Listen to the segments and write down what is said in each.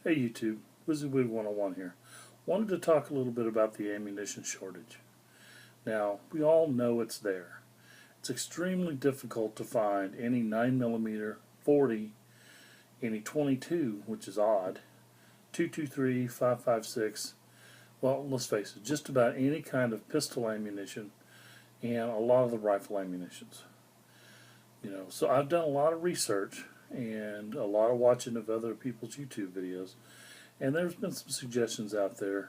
Hey YouTube, WYZZWIG 101 here. Wanted to talk a little bit about the ammunition shortage. Now, we all know it's there. It's extremely difficult to find any 9mm, 40, any 22, which is odd, 223, 5.56. Well, let's face it, just about any kind of pistol ammunition and a lot of the rifle ammunitions. So I've done a lot of research and a lot of watching of other people's YouTube videos. And there's been some suggestions out there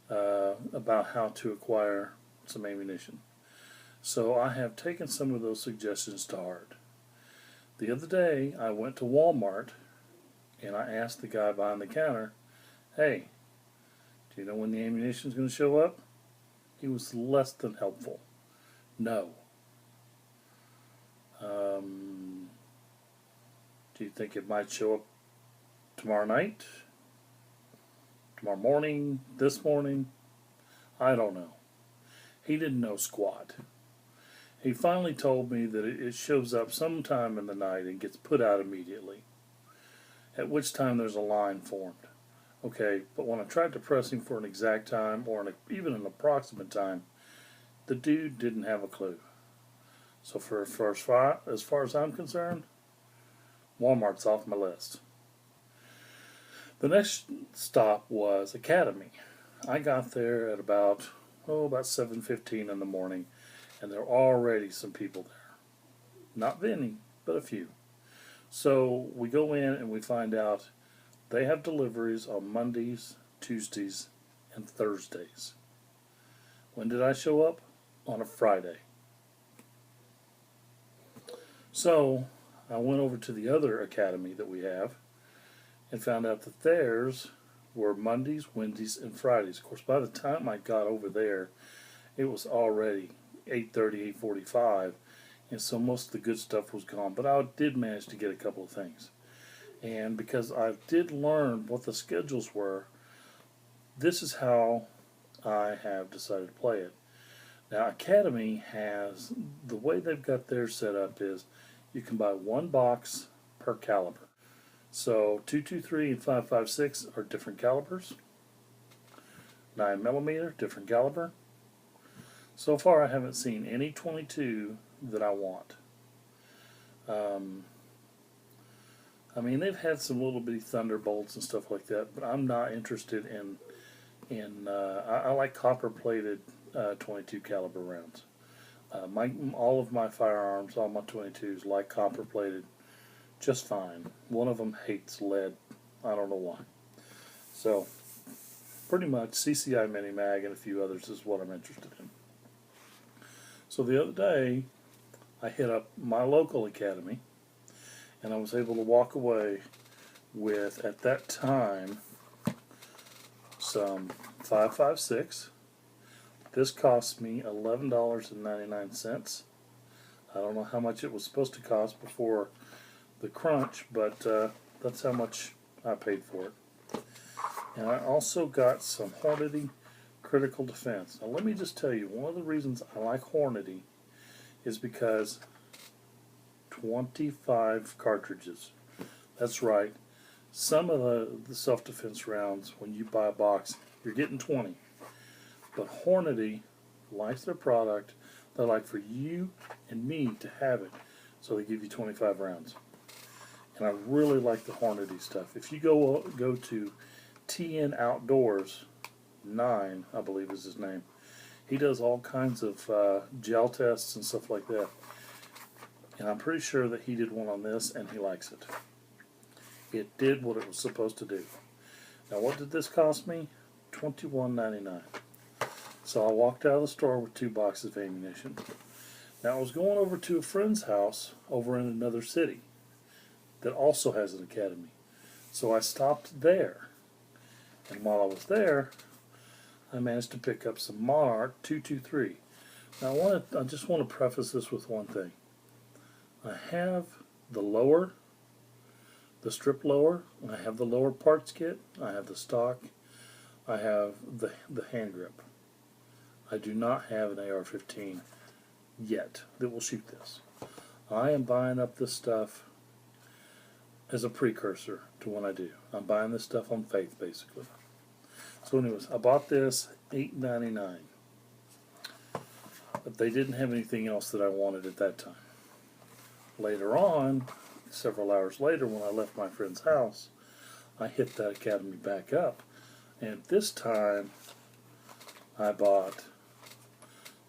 about how to acquire some ammunition. So I have taken some of those suggestions to heart. The other day I went to Walmart and I asked the guy behind the counter, hey, do you know when the ammunition is going to show up? He was less than helpful. No. Do you think it might show up tomorrow night? Tomorrow morning? This morning? I don't know. He didn't know squat. He finally told me that it shows up sometime in the night and gets put out immediately, at which time there's a line formed. Okay, but when I tried to press him for an exact time or even an approximate time, the dude didn't have a clue. So as far as I'm concerned, Walmart's off my list. The next stop was Academy. I got there at about 7:15 in the morning, and there were already some people there. Not many, but a few. So we go in and we find out they have deliveries on Mondays, Tuesdays, and Thursdays. When did I show up? On a Friday. So I went over to the other academy that we have and found out that theirs were Mondays, Wednesdays, and Fridays. Of course, by the time I got over there, it was already 8:30, 8:45, and so most of the good stuff was gone. But I did manage to get a couple of things. And because I did learn what the schedules were, this is how I have decided to play it. Now, Academy has, the way they've got theirs set up is you can buy one box per caliber. So 223 and 5.56 are different calibers. 9mm, different caliber. So far I haven't seen any 22 that I want. I mean, they've had some little bitty Thunderbolts and stuff like that, but I'm not interested in I like copper plated 22 caliber rounds. All of my firearms, all my 22s, like copper plated just fine. One of them hates lead. I don't know why. So pretty much CCI Mini Mag and a few others is what I'm interested in. So the other day I hit up my local academy and I was able to walk away with, at that time, some 5.56. This cost me $11.99. I don't know how much it was supposed to cost before the crunch, but that's how much I paid for it. And I also got some Hornady Critical Defense. Now let me just tell you, one of the reasons I like Hornady is because 25 cartridges. That's right. Some of the self-defense rounds, when you buy a box, you're getting 20. But Hornady likes their product. They like for you and me to have it, so they give you 25 rounds. And I really like the Hornady stuff. If you go to TN Outdoors 9, I believe is his name, he does all kinds of gel tests and stuff like that. And I'm pretty sure that he did one on this and he likes it. It did what it was supposed to do. Now what did this cost me? $21.99. So I walked out of the store with 2 boxes of ammunition. Now I was going over to a friend's house over in another city that also has an academy. So I stopped there. And while I was there, I managed to pick up some Monarch 223. Now I just want to preface this with one thing. I have the lower, the strip lower, I have the lower parts kit, I have the stock, I have the hand grip. I do not have an AR-15 yet that will shoot this. I am buying up this stuff as a precursor to when I do. I'm buying this stuff on faith, basically. So anyways, I bought this $8.99. But they didn't have anything else that I wanted at that time. Later on, several hours later, when I left my friend's house, I hit that Academy back up. And this time, I bought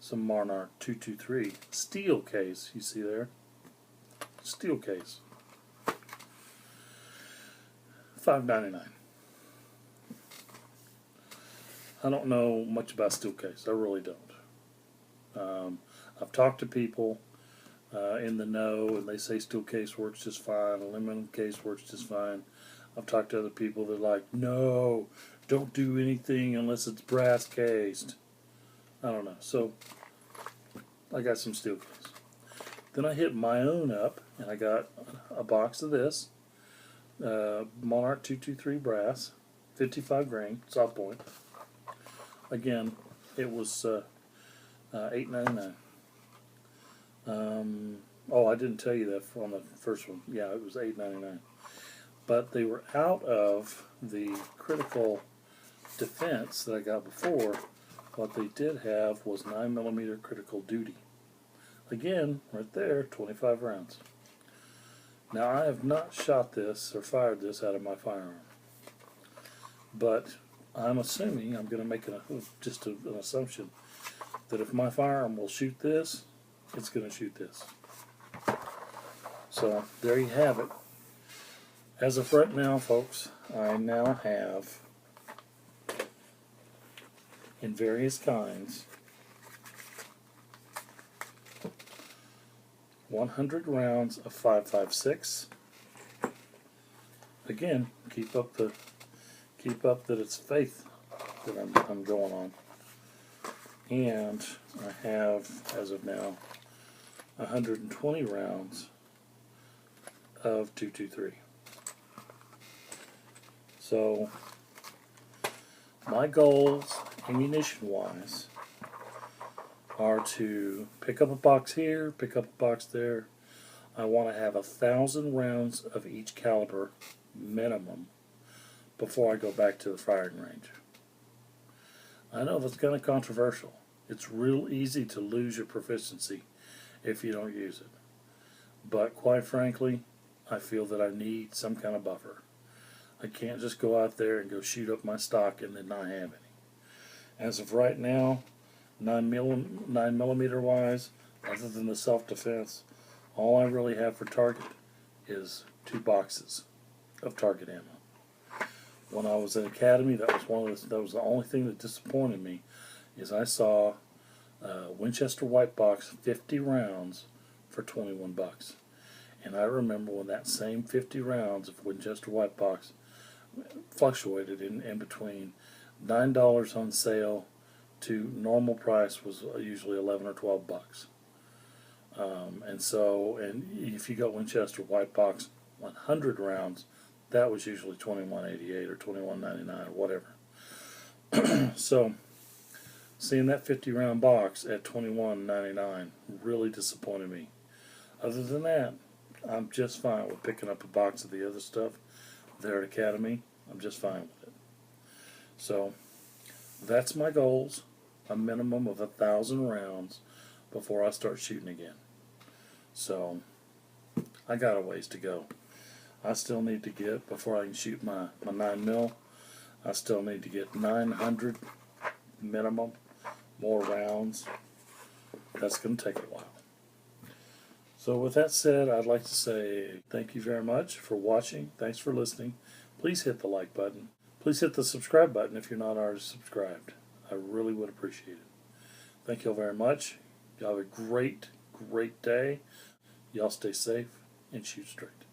some Monarch 223 steel case. You see there? Steel case. $5.99. I don't know much about steel case. I really don't. I've talked to people in the know, and they say steel case works just fine, aluminum case works just fine. I've talked to other people that are like, no, don't do anything unless it's brass cased. I don't know. So I got some steel case. Then I hit my own up, and I got a box of this Monarch 223 brass, 55 grain, soft point. Again, it was $8.99. Oh, I didn't tell you that on the first one. Yeah, it was $8.99. But they were out of the critical defense that I got before. What they did have was 9mm critical duty. Again, right there, 25 rounds. Now, I have not shot this or fired this out of my firearm. But I'm assuming, I'm going to make just an assumption, that if my firearm will shoot this, it's going to shoot this. So, there you have it. As of right now, folks, I now have, in various kinds, 100 rounds of 5.56. Again, keep up that it's faith that I'm going on. And I have, as of now, 120 rounds of 223. So, my goals, ammunition-wise, are to pick up a box here, pick up a box there. I want to have 1,000 rounds of each caliber minimum before I go back to the firing range. I know that's kind of controversial. It's real easy to lose your proficiency if you don't use it. But quite frankly, I feel that I need some kind of buffer. I can't just go out there and go shoot up my stock and then not have any. As of right now, 9mm wise, other than the self-defense, all I really have for target is 2 boxes of target ammo. When I was at Academy, that was the only thing that disappointed me, is I saw Winchester White Box 50 rounds for $21. And I remember when that same 50 rounds of Winchester White Box fluctuated in between $9 on sale to normal price was usually 11 or 12 bucks. And if you got Winchester White Box 100 rounds, that was usually $21.88 or $21.99 or whatever. So seeing that 50 round box at $21.99 really disappointed me. Other than that, I'm just fine with picking up a box of the other stuff there at Academy. I'm just fine with it. So that's my goals, a minimum of 1,000 rounds before I start shooting again. So I got a ways to go. I still need to get, before I can shoot my 9mm, I still need to get 900 minimum more rounds. That's going to take a while. So with that said, I'd like to say thank you very much for watching. Thanks for listening. Please hit the like button. Please hit the subscribe button if you're not already subscribed. I really would appreciate it. Thank you all very much. Y'all have a great, great day. Y'all stay safe and shoot straight.